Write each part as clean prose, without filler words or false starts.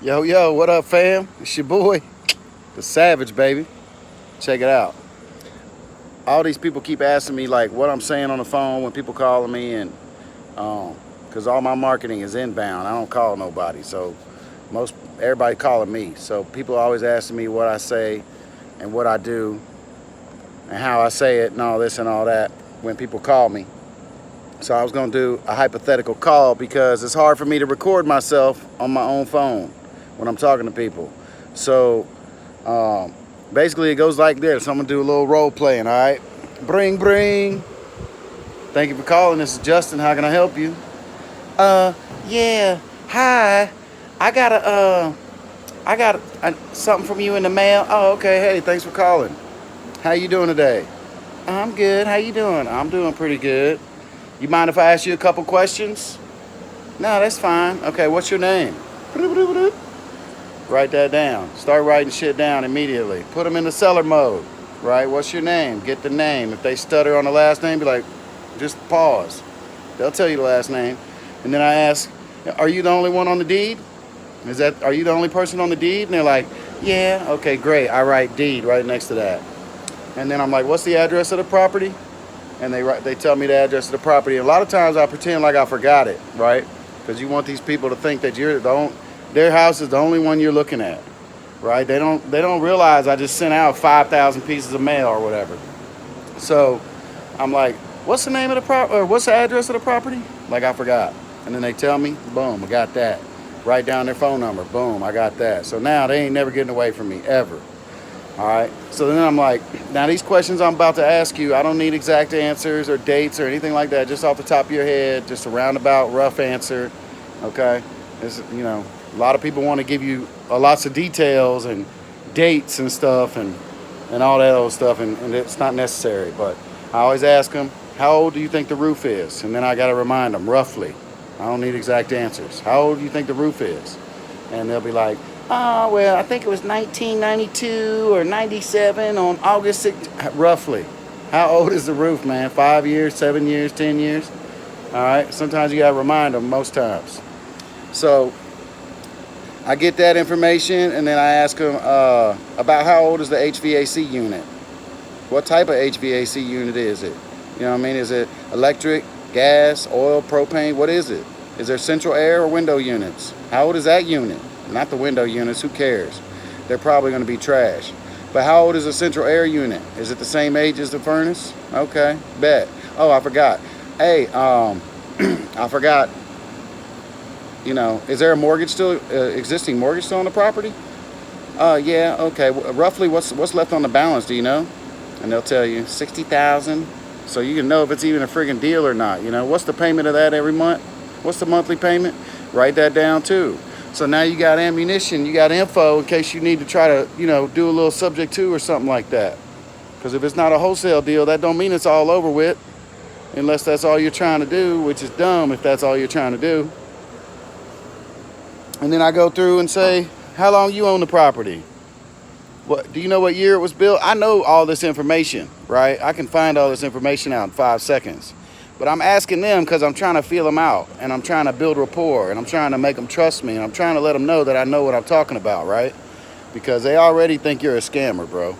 Yo, yo, what up, fam? It's your boy, the Savage, baby. Check it out. All these people keep asking me like what I'm saying on the phone when people calling me, and because all my marketing is inbound. I don't call nobody, so most everybody calling me. So people always asking me what I say and what I do and how I say it and all this and all that when people call me. So I was gonna do a hypothetical call because it's hard for me to record myself on my own phone when I'm talking to people. So basically it goes like this. I'm gonna do a little role playing, all right? Bring, bring. Thank you for calling. This is Justin. How can I help you? Yeah. Hi. I got something from you in the mail. Oh, okay. Hey, thanks for calling. How you doing today? I'm good. How you doing? I'm doing pretty good. You mind if I ask you a couple questions? No, that's fine. Okay, what's your name? Write that down. Start writing shit down immediately. Put them in the seller mode, right? What's your name? Get the name. If they stutter on the last name, be like, just pause. They'll tell you the last name. And then I ask, are you the only one on the deed? Are you the only person on the deed? And they're like, yeah, okay, great. I write deed right next to that. And then I'm like, what's the address of the property? And they tell me the address of the property. And a lot of times I pretend like I forgot it, right? Because you want these people to think that their house is the only one you're looking at, right? They don't realize I just sent out 5,000 pieces of mail or whatever. So I'm like, what's the name of the property, or what's the address of the property? Like I forgot. And then they tell me, boom, I got that. Write down their phone number, boom, I got that. So now they ain't never getting away from me, ever. All right. So then I'm like, now these questions I'm about to ask you, I don't need exact answers or dates or anything like that. Just off the top of your head, just a roundabout, rough answer. Okay. A lot of people want to give you lots of details and dates and stuff and all that old stuff, and it's not necessary. But I always ask them, how old do you think the roof is? And then I got to remind them roughly. I don't need exact answers. How old do you think the roof is? And they'll be like, oh, well, I think it was 1992 or 97 on August 6th. Roughly. How old is the roof, man? 5 years, 7 years, 10 years? All right. Sometimes you got to remind them, most times. So I get that information, and then I ask them about how old is the HVAC unit? What type of HVAC unit is it? You know what I mean? Is it electric, gas, oil, propane? What is it? Is there central air or window units? How old is that unit? Not the window units, who cares? They're probably going to be trash. But how old is a central air unit? Is it the same age as the furnace? Okay, bet. Oh, I forgot. Hey, I forgot. Is there a mortgage still, existing mortgage still on the property? Yeah, okay. Roughly, what's left on the balance? Do you know? And they'll tell you 60,000. So you can know if it's even a friggin' deal or not. What's the payment of that every month? What's the monthly payment? Write that down too. So now you got ammunition, you got info in case you need to try to, do a little subject to or something like that. Because if it's not a wholesale deal, that don't mean it's all over with, unless that's all you're trying to do, which is dumb if that's all you're trying to do. And then I go through and say, how long you own the property? Do you know what year it was built? I know all this information, right? I can find all this information out in 5 seconds. But I'm asking them because I'm trying to feel them out, and I'm trying to build rapport, and I'm trying to make them trust me, and I'm trying to let them know that I know what I'm talking about, right? Because they already think you're a scammer, bro.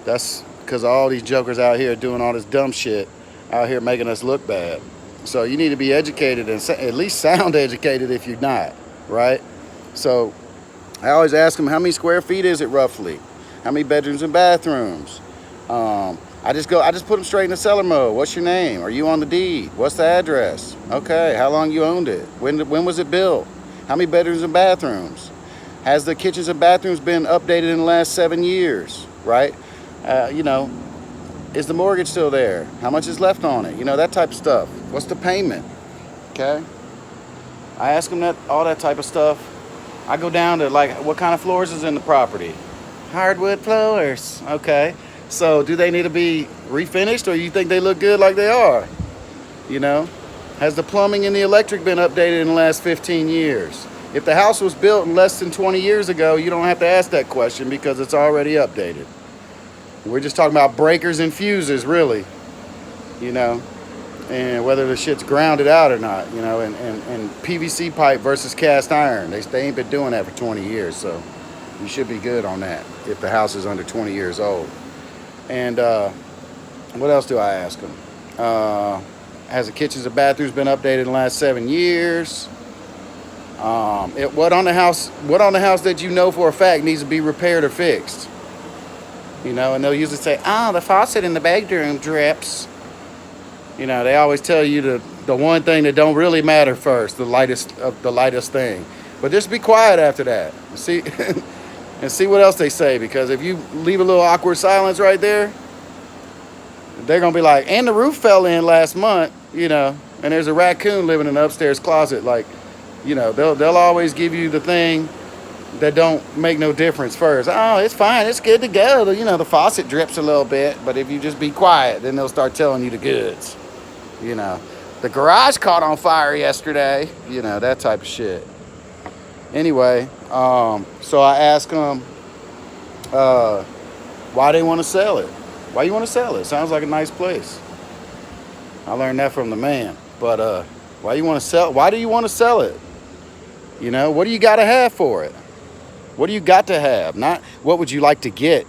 That's because all these jokers out here doing all this dumb shit out here making us look bad. So you need to be educated and at least sound educated if you're not, right? So I always ask them, how many square feet is it roughly? How many bedrooms and bathrooms? I just put them straight in the seller mode. What's your name? Are you on the deed? What's the address? Okay, how long you owned it? When was it built? How many bedrooms and bathrooms? Has the kitchens and bathrooms been updated in the last 7 years, right? Is the mortgage still there? How much is left on it? That type of stuff. What's the payment? Okay. I ask them all that type of stuff. I go down to like, what kind of floors is in the property? Hardwood floors. Okay. So do they need to be refinished, or you think they look good like they are? Has the plumbing and the electric been updated in the last 15 years? If the house was built in less than 20 years ago, you don't have to ask that question because it's already updated. We're just talking about breakers and fuses, really. and whether the shit's grounded out or not, you know, and PVC pipe versus cast iron. They ain't been doing that for 20 years, so you should be good on that if the house is under 20 years old. And what else do I ask them? Has the kitchens and bathrooms been updated in the last 7 years? What on the house that you know for a fact needs to be repaired or fixed? You know, and they'll usually say, "Oh, the faucet in the bedroom drips." You know, they always tell you the one thing that don't really matter first, the lightest thing. But just be quiet after that. See, and see what else they say, because if you leave a little awkward silence right there, they're gonna be like, "And the roof fell in last month," you know, and there's a raccoon living in the upstairs closet. Like, you know, they'll always give you the thing that don't make no difference first. "Oh, it's fine, it's good to go. You know, the faucet drips a little bit," but if you just be quiet, then they'll start telling you the goods. You know, the garage caught on fire yesterday, you know, that type of shit. Anyway, so I asked them why they want to sell it. Why you want to sell it? Sounds like a nice place. I learned that from the man. But why do you want to sell it? You know, what do you got to have for it? What do you got to have? Not what would you like to get.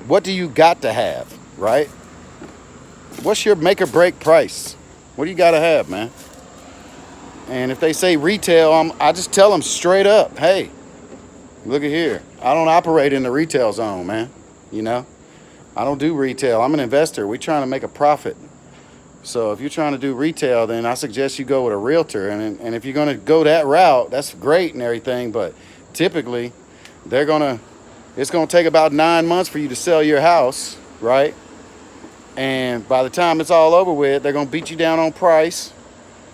What do you got to have, right? What's your make or break price? What do you got to have, man? And if they say retail, I just tell them straight up, "Hey, look at here. I don't operate in the retail zone, man. You know, I don't do retail. I'm an investor. We're trying to make a profit. So if you're trying to do retail, then I suggest you go with a realtor. And if you're going to go that route, that's great and everything. But typically, it's going to take about 9 months for you to sell your house, right? And by the time it's all over with, they're going to beat you down on price.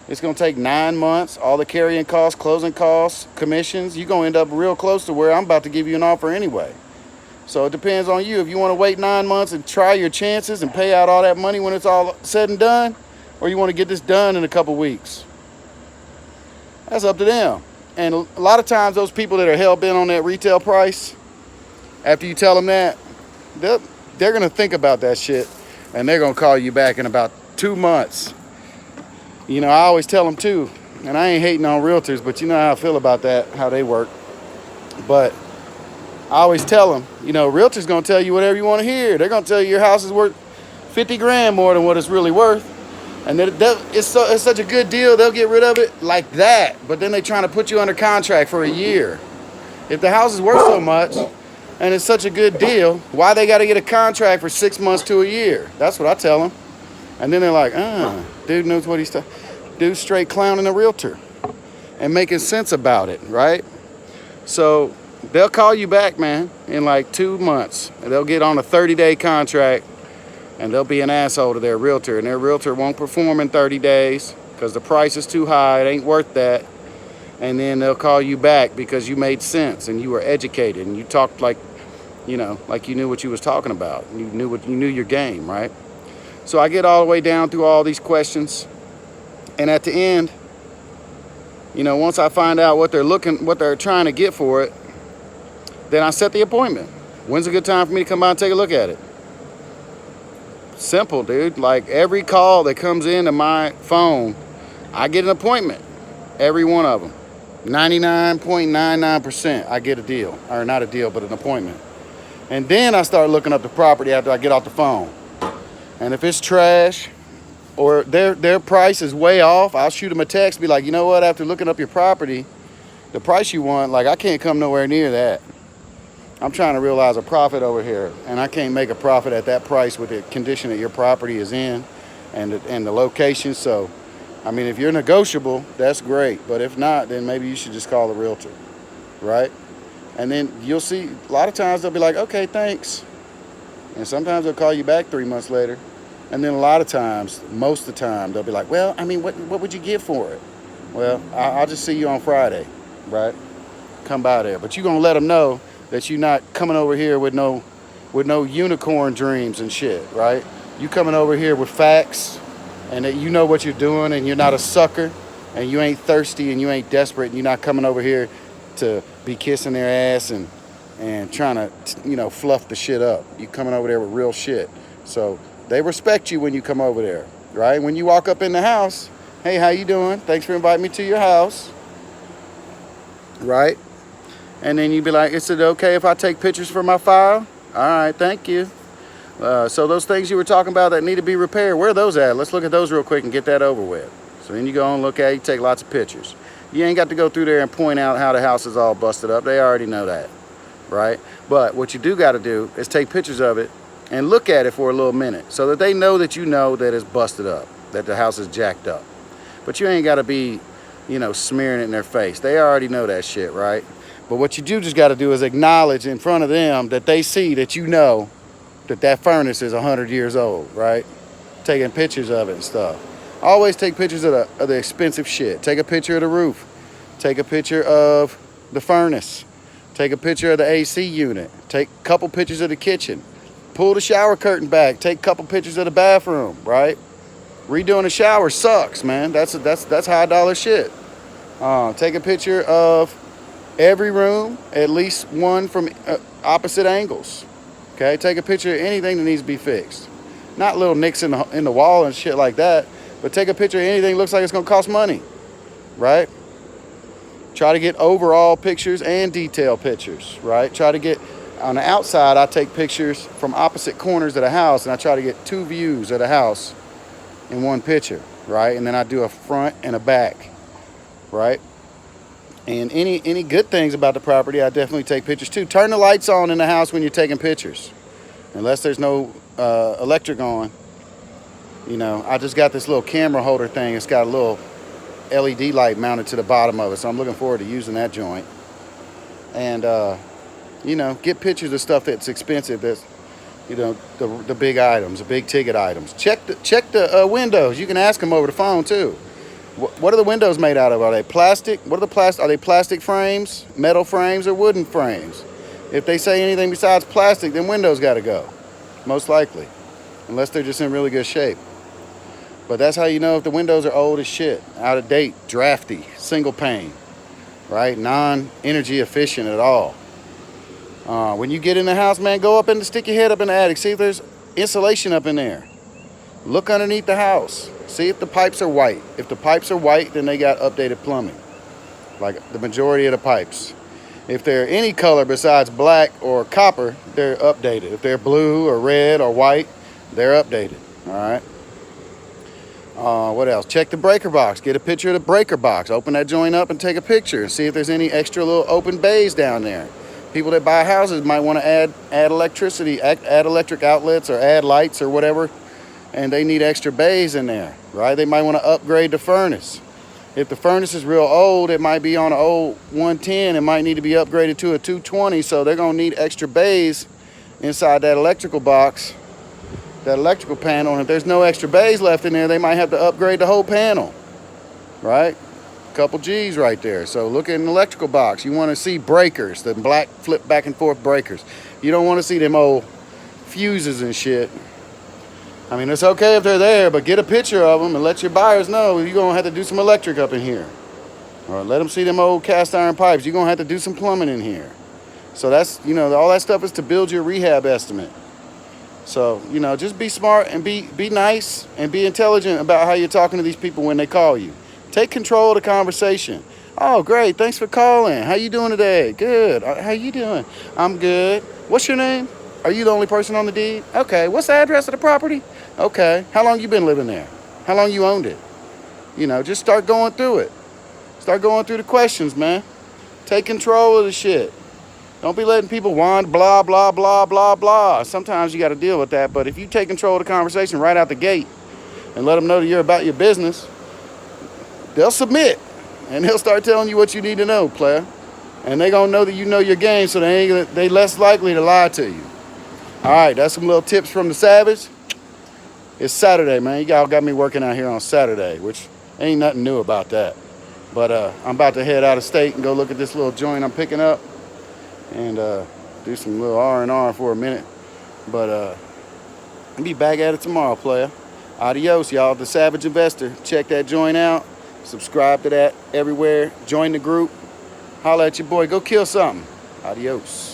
It's going to take 9 months, all the carrying costs, closing costs, commissions. You're going to end up real close to where I'm about to give you an offer anyway. So it depends on you if you want to wait 9 months and try your chances and pay out all that money when it's all said and done, or you want to get this done in a couple weeks. That's up to them. And a lot of times those people that are hell-bent on that retail price, after you tell them that, they're going to think about that shit, and they're going to call you back in about 2 months. You know, I always tell them too, and I ain't hating on realtors, but you know how I feel about that, how they work. But I always tell them, you know, realtors going to tell you whatever you want to hear. They're going to tell you your house is worth 50 grand more than what it's really worth. And it's such a good deal, they'll get rid of it like that. But then they're trying to put you under contract for a year. If the house is worth so much and it's such a good deal, why they got to get a contract for 6 months to a year? That's what I tell them. And then they're like, dude knows what he's talking. Dude straight clowning a realtor and making sense about it, right? So they'll call you back, man, in like 2 months. And they'll get on a 30-day contract, and they'll be an asshole to their realtor. And their realtor won't perform in 30 days because the price is too high. It ain't worth that. And then they'll call you back because you made sense and you were educated and you talked like, you know, like you knew what you was talking about. You knew your game, right? So I get all the way down through all these questions. And at the end, you know, once I find out what they're trying to get for it, then I set the appointment. When's a good time for me to come by and take a look at it? Simple, dude. Like every call that comes into my phone, I get an appointment. Every one of them. 99.99% I get a deal. Or not a deal, but an appointment. And then I start looking up the property after I get off the phone. And if it's trash or their price is way off, I'll shoot them a text, be like, you know what, after looking up your property, the price you want, like I can't come nowhere near that. I'm trying to realize a profit over here, and I can't make a profit at that price with the condition that your property is in and the location. So, I mean, if you're negotiable, that's great. But if not, then maybe you should just call the realtor, right? And then you'll see, a lot of times they'll be like, okay, thanks. And sometimes they'll call you back 3 months later. And then a lot of times, most of the time, they'll be like, well, I mean, what would you give for it? Well, I'll just see you on Friday, right? Come by there. But you're going to let them know that you're not coming over here with no unicorn dreams and shit, right? You coming over here with facts and that you know what you're doing and you're not a sucker and you ain't thirsty and you ain't desperate and you're not coming over here to be kissing their ass and trying to, you know, fluff the shit up. You coming over there with real shit. So they respect you when you come over there. right? When you walk up in the house, hey, how you doing? Thanks for inviting me to your house, right? And then you'd be like, is it okay if I take pictures for my file? All right, thank you. So those things you were talking about that need to be repaired, where are those at? Let's look at those real quick and get that over with. So then you go and look at it, you take lots of pictures. You ain't got to go through there and point out how the house is all busted up. They already know that, right? But what you do got to do is take pictures of it and look at it for a little minute so that they know that it's busted up, that the house is jacked up. But you ain't got to be, smearing it in their face. They already know that shit, right? But what you do just got to do is acknowledge in front of them that they see that that furnace is 100 years old, right? Taking pictures of it and stuff. Always take pictures of the expensive shit. Take a picture of the roof. Take a picture of the furnace. Take a picture of the AC unit. Take a couple pictures of the kitchen. Pull the shower curtain back. Take a couple pictures of the bathroom, right? Redoing the shower sucks, man. That's high dollar shit. Take a picture of every room, at least one from opposite angles. Okay, take a picture of anything that needs to be fixed. Not little nicks in the wall and shit like that, but take a picture of anything that looks like it's gonna cost money, right? Try to get overall pictures and detail pictures, right? Try to get, on the outside, I take pictures from opposite corners of the house, and I try to get 2 views of the house in one picture, right? And then I do a front and a back, right? And any good things about the property, I definitely take pictures too. Turn the lights on in the house when you're taking pictures. Unless there's no electric on. I just got this little camera holder thing. It's got a little LED light mounted to the bottom of it. So I'm looking forward to using that joint. And, get pictures of stuff that's expensive. That's, the big items, the big ticket items. Check the windows. You can ask them over the phone too. What are the windows made out of? Are they plastic? Are they plastic frames, metal frames, or wooden frames? If they say anything besides plastic, then windows got to go, most likely, unless they're just in really good shape. But that's how you know if the windows are old as shit, out of date, drafty, single pane, right? Non-energy efficient at all. When you get in the house, man, go up and stick your head up in the attic. See if there's insulation up in there. Look underneath the house. See if the pipes are white. If the pipes are white, then they got updated plumbing, like the majority of the pipes. If they're any color besides black or copper, they're updated. If they're blue or red or white, they're updated, all right? What else? Check the breaker box. Get a picture of the breaker box. Open that joint up and take a picture. See if there's any extra little open bays down there. People that buy houses might want to add electricity, add electric outlets or add lights or whatever, and they need extra bays in there, right? They might want to upgrade the furnace. If the furnace is real old, it might be on an old 110. It might need to be upgraded to a 220, so they're going to need extra bays inside that electrical box, that electrical panel. And if there's no extra bays left in there, they might have to upgrade the whole panel, right? A couple G's right there. So look at an electrical box. You want to see breakers, the black flip back and forth breakers. You don't want to see them old fuses and shit. I mean, it's okay if they're there, but get a picture of them and let your buyers know you're going to have to do some electric up in here. Or let them see them old cast iron pipes. You're going to have to do some plumbing in here. So that's, all that stuff is to build your rehab estimate. So, just be smart and be nice and be intelligent about how you're talking to these people when they call you. Take control of the conversation. Oh, great. Thanks for calling. How you doing today? Good. How you doing? I'm good. What's your name? Are you the only person on the deed? Okay. What's the address of the property? Okay. How long you been living there? How long you owned it? Just start going through it. Start going through the questions, man. Take control of the shit. Don't be letting people wander, blah, blah, blah, blah, blah. Sometimes you got to deal with that. But if you take control of the conversation right out the gate and let them know that you're about your business, they'll submit. And they'll start telling you what you need to know, player. And they going to know that you know your game, so they less likely to lie to you. All right, that's some little tips from the Savage. It's Saturday, man. You all got me working out here on Saturday, which ain't nothing new about that. But I'm about to head out of state and go look at this little joint I'm picking up and do some little R&R for a minute. But I'll be back at it tomorrow, player. Adios, y'all. The Savage Investor. Check that joint out. Subscribe to that everywhere. Join the group. Holla at your boy. Go kill something. Adios.